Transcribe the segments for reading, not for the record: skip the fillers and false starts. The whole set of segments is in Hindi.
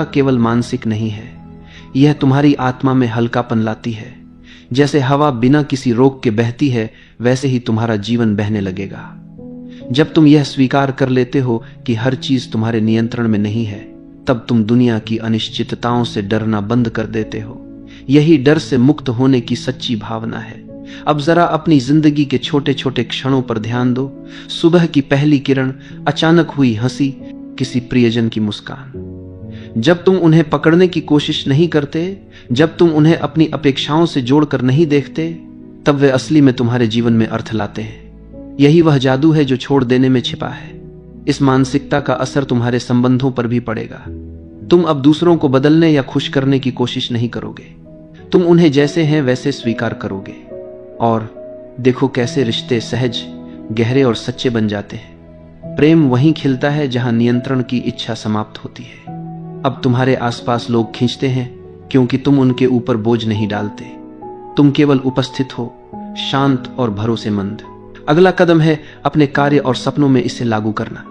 केवल मानसिक नहीं है, यह तुम्हारी आत्मा में हल्कापन लाती है। जैसे हवा बिना किसी रोक के बहती है, वैसे ही तुम्हारा जीवन बहने लगेगा। जब तुम यह स्वीकार कर लेते हो कि हर चीज तुम्हारे नियंत्रण में नहीं है, तब तुम दुनिया की अनिश्चितताओं से डरना बंद कर देते हो। यही डर से मुक्त होने की सच्ची भावना है। अब जरा अपनी जिंदगी के छोटे छोटे क्षणों पर ध्यान दो। सुबह की पहली किरण, अचानक हुई हंसी, किसी प्रियजन की मुस्कान। जब तुम उन्हें पकड़ने की कोशिश नहीं करते, जब तुम उन्हें अपनी अपेक्षाओं से जोड़कर नहीं देखते, तब वे असली में तुम्हारे जीवन में अर्थ लाते हैं। यही वह जादू है जो छोड़ देने में छिपा है। इस मानसिकता का असर तुम्हारे संबंधों पर भी पड़ेगा। तुम अब दूसरों को बदलने या खुश करने की कोशिश नहीं करोगे। तुम उन्हें जैसे हैं वैसे स्वीकार करोगे। और देखो कैसे रिश्ते सहज, गहरे और सच्चे बन जाते हैं। प्रेम वहीं खिलता है जहां नियंत्रण की इच्छा समाप्त होती है। अब तुम्हारे आसपास लोग खींचते हैं क्योंकि तुम उनके ऊपर बोझ नहीं डालते। तुम केवल उपस्थित हो, शांत और भरोसेमंद। अगला कदम है अपने कार्य और सपनों में इसे लागू करना।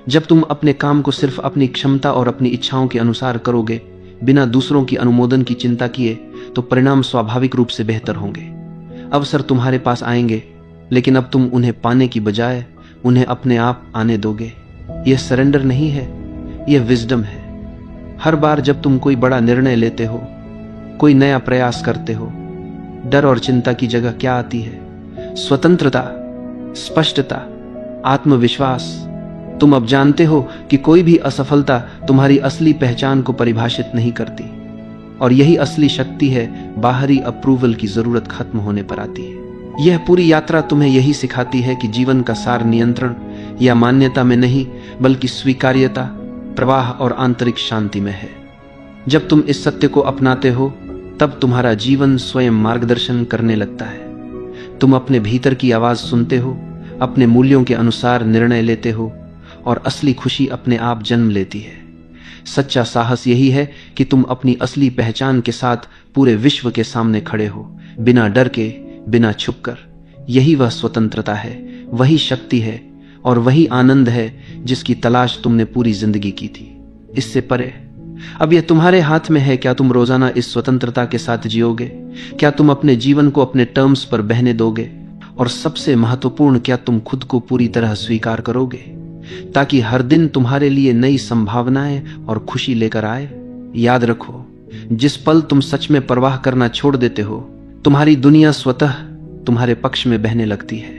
जब तुम अपने काम को सिर्फ अपनी क्षमता और अपनी इच्छाओं के अनुसार करोगे, बिना दूसरों की अनुमोदन की चिंता किए, तो परिणाम स्वाभाविक रूप से बेहतर होंगे। अवसर तुम्हारे पास आएंगे, लेकिन अब तुम उन्हें पाने की बजाय उन्हें अपने आप आने दोगे। यह सरेंडर नहीं है, यह विजडम है। हर बार जब तुम कोई बड़ा निर्णय लेते हो, कोई नया प्रयास करते हो, डर और चिंता की जगह क्या आती है? स्वतंत्रता, स्पष्टता, आत्मविश्वास। तुम अब जानते हो कि कोई भी असफलता तुम्हारी असली पहचान को परिभाषित नहीं करती, और यही असली शक्ति है। बाहरी अप्रूवल की जरूरत खत्म होने पर आती है। यह पूरी यात्रा तुम्हें यही सिखाती है कि जीवन का सार नियंत्रण या मान्यता में नहीं, बल्कि स्वीकार्यता, प्रवाह और आंतरिक शांति में है। जब तुम इस सत्य को अपनाते हो, तब तुम्हारा जीवन स्वयं मार्गदर्शन करने लगता है। तुम अपने भीतर की आवाज सुनते हो, अपने मूल्यों के अनुसार निर्णय लेते हो, और असली खुशी अपने आप जन्म लेती है। सच्चा साहस यही है कि तुम अपनी असली पहचान के साथ पूरे विश्व के सामने खड़े हो, बिना डर के, बिना छुपकर। यही वह स्वतंत्रता है, वही शक्ति है, और वही आनंद है जिसकी तलाश तुमने पूरी जिंदगी की थी। इससे परे अब यह तुम्हारे हाथ में है। क्या तुम रोजाना इस स्वतंत्रता के साथ जियोगे? क्या तुम अपने जीवन को अपने टर्म्स पर बहने दोगे? और सबसे महत्वपूर्ण, क्या तुम खुद को पूरी तरह स्वीकार करोगे, ताकि हर दिन तुम्हारे लिए नई संभावनाएं और खुशी लेकर आए? याद रखो, जिस पल तुम सच में परवाह करना छोड़ देते हो, तुम्हारी दुनिया स्वतः तुम्हारे पक्ष में बहने लगती है।